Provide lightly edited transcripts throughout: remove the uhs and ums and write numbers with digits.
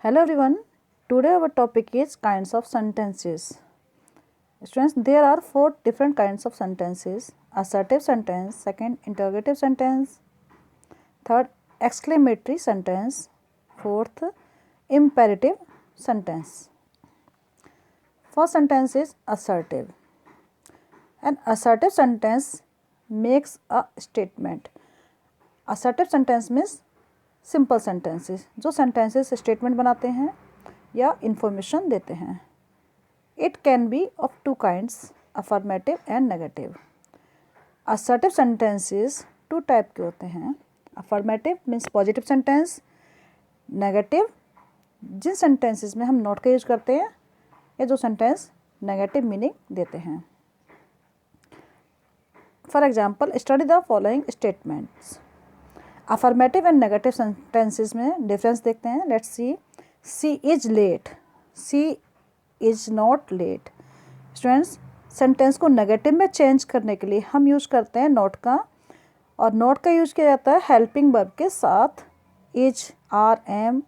Hello everyone. Today our topic is kinds of sentences. Students, there are four different kinds of sentences: assertive sentence, second interrogative sentence, third exclamatory sentence, fourth imperative sentence. First sentence is assertive. An assertive sentence makes a statement. Assertive sentence means simple sentences, जो sentences statement बनाते हैं या information देते हैं. It can be of two kinds, affirmative and negative. Assertive sentences two type के होते हैं. Affirmative means positive sentence, negative जिन सेंटेंसेस में हम नॉट का यूज करते हैं या जो सेंटेंस नेगेटिव मीनिंग देते हैं. For example, study the following statements. Affirmative and negative sentences में डिफरेंस देखते हैं. Let's see is late, see is not late. Students, sentence को नेगेटिव में चेंज करने के लिए हम यूज करते हैं नॉट का, और नॉट का यूज किया जाता है हेल्पिंग वर्ब के साथ. Is, are, am,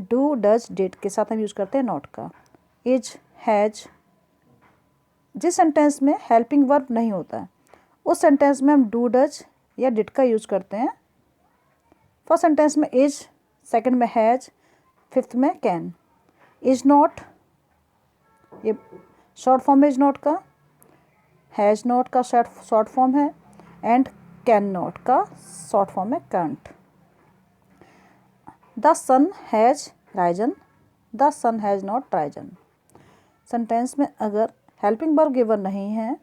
do, does, did के साथ हम यूज करते हैं नॉट का. Is, has. जिस सेंटेंस में हेल्पिंग वर्ब नहीं होता है उस सेंटेंस में हम डू, डज या डिड का यूज करते हैं. फर्स्ट सेंटेंस में इज, सेकंड में हैज, फिफ्थ में कैन. इज नॉट, ये शॉर्ट फॉर्म है इज नॉट का. हैज नॉट का शॉर्ट फॉर्म है, एंड कैन नॉट का शॉर्ट फॉर्म है can't. The sun has risen, the sun has not risen. Sentence में अगर हेल्पिंग वर्ब गिवन नहीं है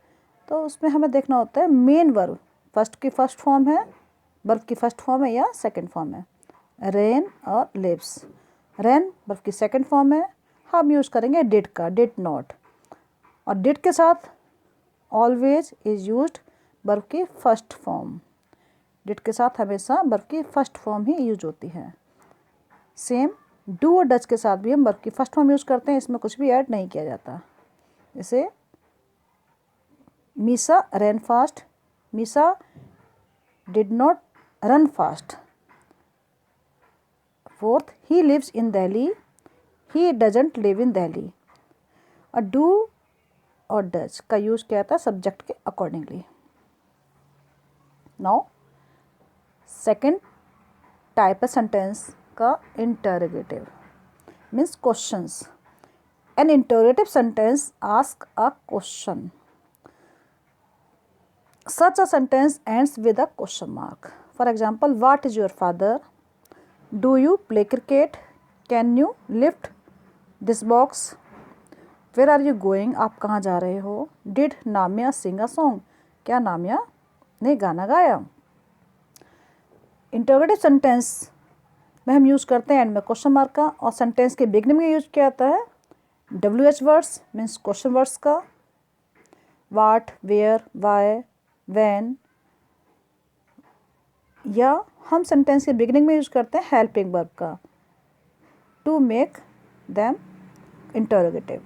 तो उसमें हमें देखना होता है मेन वर्ब फर्स्ट की फर्स्ट फॉर्म है, वर्ब की फर्स्ट फॉर्म है या सेकंड फॉर्म है. रेन और लिव्स. रेन वर्ब की सेकंड फॉर्म है, हम यूज़ करेंगे डिड का, डिड नॉट. और डिड के साथ ऑलवेज इज यूज्ड वर्ब की फर्स्ट फॉर्म. डिड के साथ हमेशा वर्ब की फर्स्ट फॉर्म ही यूज होती है. सेम डू और डज के साथ भी हम वर्ब की फर्स्ट फॉर्म यूज़ करते हैं, इसमें कुछ भी ऐड नहीं किया जाता. जैसे Meesa ran fast, Meesa did not run fast. Fourth, he lives in Delhi, he doesn't live in Delhi. और do और does का यूज किया था सब्जेक्ट के अकॉर्डिंगली. नाउ सेकेंड टाइप है सेंटेंस का interrogative, means questions. An interrogative sentence ask a question. Such a sentence ends with a question mark. For example, what is your father? Do you play cricket? Can you lift this box? Where are you going? आप कहाँ जा रहे हो? Did नामिया sing a song? क्या नामिया ने गाना गाया? Interrogative sentence में हम यूज़ करते हैं एंड में क्वेश्चन मार्क का, और सेंटेंस के बिगनिंग में यूज किया जाता है WH words means question words का. What, where, why, when. या हम सेंटेंस के बिगिनिंग में यूज करते हैं हेल्पिंग वर्ब का to make them interrogative.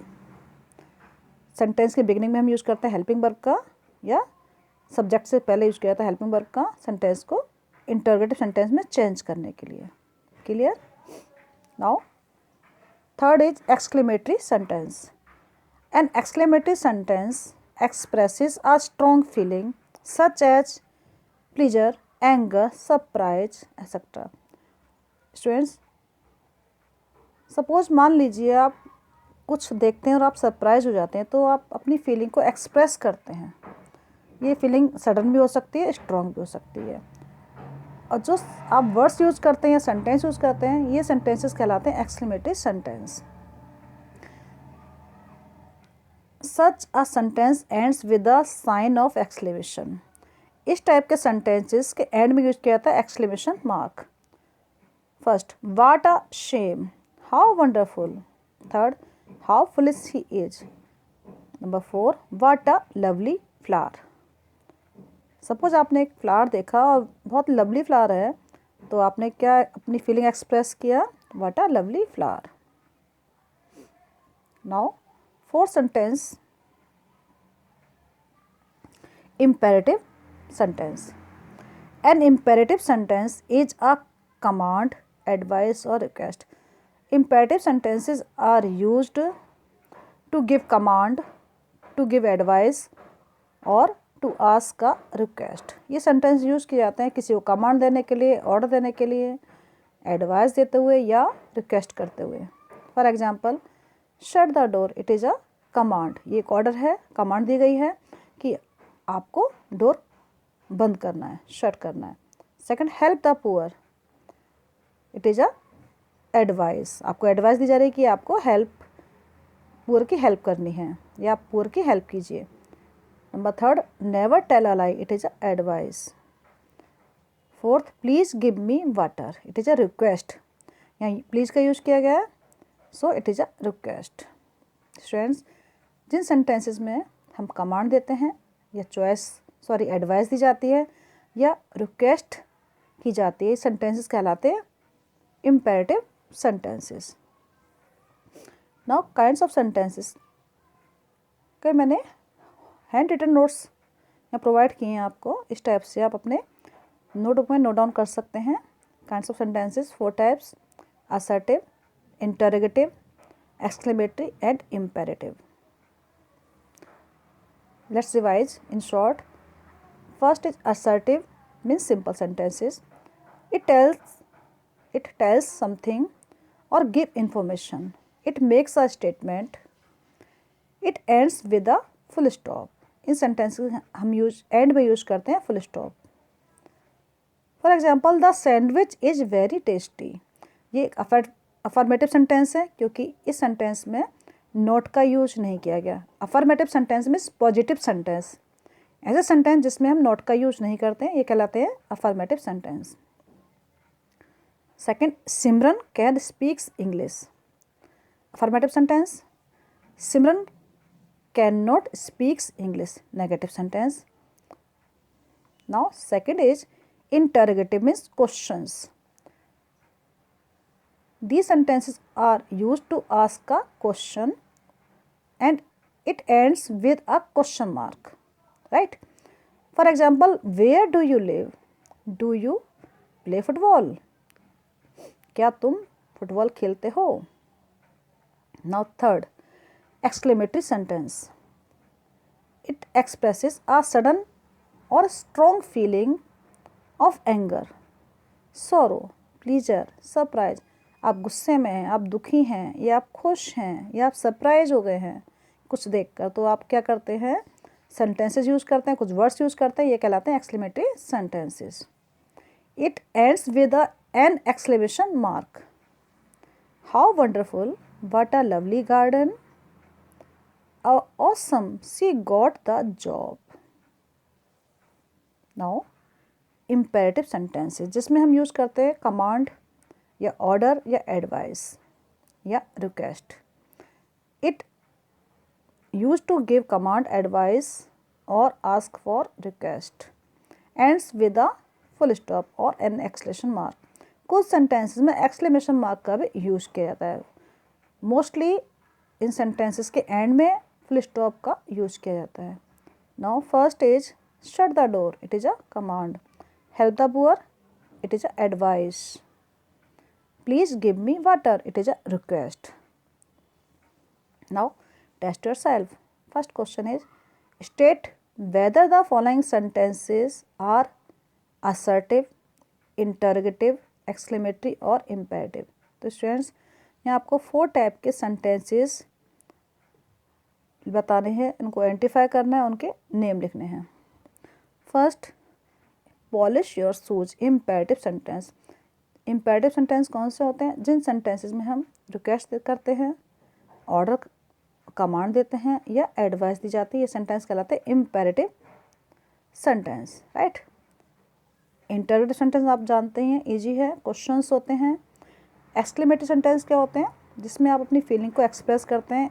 Sentence के बिगिनिंग में हम यूज करते हैं हेल्पिंग वर्ब का, या सब्जेक्ट से पहले यूज किया जाता है हेल्पिंग वर्ब का सेंटेंस को इंटरोगेटिव सेंटेंस में चेंज करने के लिए. Clear? Now third is exclamatory sentence. An exclamatory sentence expresses a strong feeling such as pleasure, anger, surprise, etc. Students, suppose मान लीजिए आप कुछ देखते हैं और आप सरप्राइज हो जाते हैं, तो आप अपनी फीलिंग को एक्सप्रेस करते हैं. ये फीलिंग सडन भी हो सकती है, स्ट्रॉन्ग भी हो सकती है. और जो आप वर्ड्स यूज करते हैं या सेंटेंस यूज करते हैं, ये सेंटेंसेस कहलाते हैं exclamatory sentence. Such a sentence ends with a sign of exclamation. इस टाइप के सेंटेंसेस के एंड में यूज किया जाता है exclamation mark. First, what a shame, how wonderful. Third, how foolish he is. Number 4, what a lovely flower. Suppose आपने एक flower देखा और बहुत लवली फ्लावर है, तो आपने क्या अपनी फीलिंग एक्सप्रेस किया, what a lovely flower. Now fourth sentence, imperative sentence. An imperative sentence is a command, advice or request. Imperative sentences are used to give command, to give advice और to ask का request. ये sentence use किए जाते हैं किसी को command देने के लिए, ऑर्डर देने के लिए, एडवाइस देते हुए या रिक्वेस्ट करते हुए। For example, shut the door, it is a command. ये एक ऑर्डर है, कमांड दी गई है कि आपको डोर बंद करना है, शट करना है। Second, help the poor, it is a advice. आपको एडवाइस दी जा रही है कि आपको पुअर की हेल्प करनी है या आप पुअर की हेल्प कीजिए। Number third, never tell a lie, it is a advice. Fourth, please give me water, it is a request. यहाँ प्लीज़ का यूज़ किया गया है, so it is a request. Students, जिन सेंटेंसेस में हम कमांड देते हैं या एडवाइस दी जाती है या रिक्वेस्ट की जाती है, सेंटेंसेस कहलाते हैं imperative sentences. Now kinds of sentences के मैंने हैंड रिटन नोट्स यहाँ प्रोवाइड किए हैं आपको। इस टाइप से आप अपने नोटबुक में नोट डाउन कर सकते हैं। Kinds of sentences 4 types: assertive, interrogative, exclamatory and imperative. Let's revise in short. First is assertive, means simple sentences. It tells something or give information. It makes a statement. It ends with a full stop. In sentences हम end में use करते हैं full stop. For example, the sandwich is very tasty. ये एक affirmative sentence है क्योंकि इस sentence में नोट का यूज नहीं किया गया। Affirmative sentence means positive sentence. ऐसे सेंटेंस जिसमें हम नोट का यूज नहीं करते हैं ये कहलाते हैं affirmative sentence. Second, Simran can speaks English. Affirmative sentence, Simran can not speaks English, negative sentence. Now second is interrogative means questions. These sentences are used to ask a question and it ends with a question mark, right? For example, where do you live? Do you play football? क्या तुम football खेलते हो? Now third, exclamatory sentence. It expresses a sudden or strong feeling of anger, sorrow, pleasure, surprise. आप गुस्से में हैं, आप दुखी हैं या आप खुश हैं या आप सरप्राइज हो गए हैं कुछ देखकर, तो आप क्या करते हैं, सेंटेंसेस यूज़ करते हैं, कुछ वर्ड्स यूज़ करते हैं, ये कहलाते हैं exclamatory sentences. It ends with N exclamation mark. How wonderful, what a lovely garden, awesome, she got the job. Now imperative sentences जिसमें हम यूज़ करते हैं कमांड या ऑर्डर या एडवाइस या request. It use to give command, advice और ask for request, ends with a full stop और an exclamation mark. कुछ सेंटेंसेस में एक्सक्लेमेशन मार्क का भी यूज किया जाता है। मोस्टली इन सेंटेंसेस के एंड में फुल स्टॉप का यूज किया जाता है। Now first is shut the door, it is a command. Help the poor, it is a advice. Please give me water, it is a request. Now test yourself. First question is, state whether the following sentences are assertive, interrogative, exclamatory और imperative. तो students यहाँ आपको 4 type के sentences बताने हैं, इनको identify करना है, उनके नेम लिखने हैं। First, polish your shoes, imperative sentence. Imperative sentence कौन से होते हैं, जिन सेंटेंसेस में हम रिक्वेस्ट करते हैं, ऑर्डर कमांड देते हैं या एडवाइस दी जाती है, ये सेंटेंस कहलाते हैं imperative sentence, right. Interrogative sentence आप जानते हैं, इजी है, क्वेश्चंस होते हैं। एक्सक्लेमेटरी सेंटेंस क्या होते हैं, जिसमें आप अपनी फीलिंग को एक्सप्रेस करते हैं,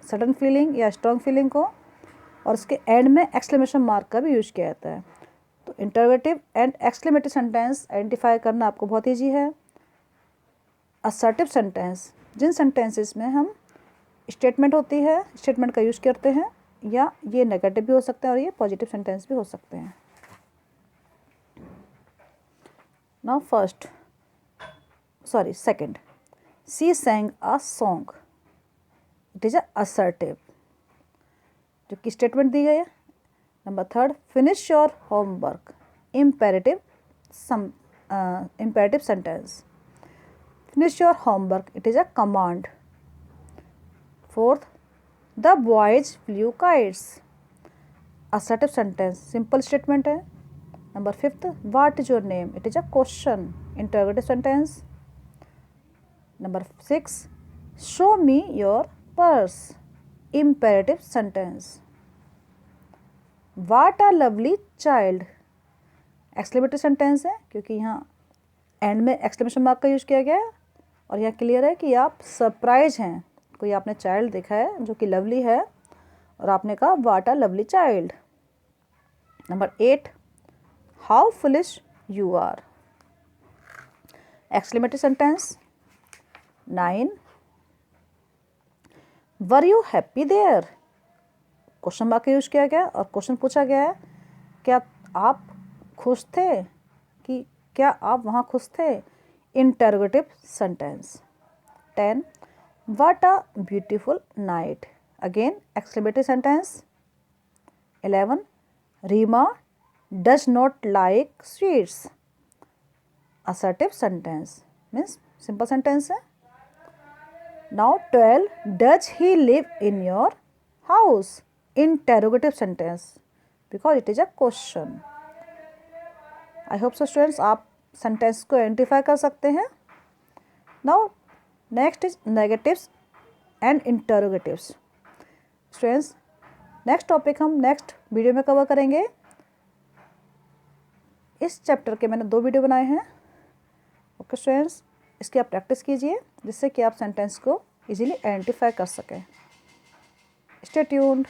सडन फीलिंग या स्ट्रॉन्ग फीलिंग को, और उसके एंड में एक्सक्लेमेशन मार्क का भी यूज किया जाता है। तो interrogative and exclamatory sentence identify करना आपको बहुत ईजी है। असर्टिव सेंटेंस, जिन सेंटेंसेस में हम स्टेटमेंट होती है, स्टेटमेंट का यूज करते हैं, या ये नेगेटिव भी हो सकते हैं और ये पॉजिटिव सेंटेंस भी हो सकते हैं। Now second, she sang a song. It is a assertive, जो कि स्टेटमेंट दी गई है. Number third, finish your homework. Imperative imperative sentence. Finish your homework. It is a command. Fourth, the boys flew kites. Assertive sentence. Simple statement है. Number fifth, what is your name? It is a question. Interrogative sentence. Number six, show me your purse. Imperative sentence. What a lovely child. Exclamatory sentence है, क्योंकि यहाँ and में exclamation mark का use किया गया है और यहाँ क्लियर है कि आप सरप्राइज हैं. कोई आपने चाइल्ड देखा है जो कि लवली है और आपने कहा what a lovely child. Number 8, how foolish you are. Exclamatory sentence. 9, were you happy there. Question mark का यूज किया गया और क्वेश्चन पूछा गया है, क्या आप खुश थे, कि क्या आप वहाँ खुश थे. Interrogative sentence. 10, what a beautiful night. Again exclamatory sentence. 11, Reema does not like sweets. Assertive sentence means simple sentence है. Now 12, does he live in your house. Interrogative sentence because it is a question. I hope so students आप sentence को identify कर सकते हैं. Now next is negatives and interrogatives. Students next topic हम next video में cover करेंगे. इस chapter के मैंने 2 वीडियो बनाए हैं. ओके स्टूडेंट्स, इसकी आप प्रैक्टिस कीजिए जिससे कि आप सेंटेंस को इजीली आइडेंटिफाई कर सकें. Stay tuned.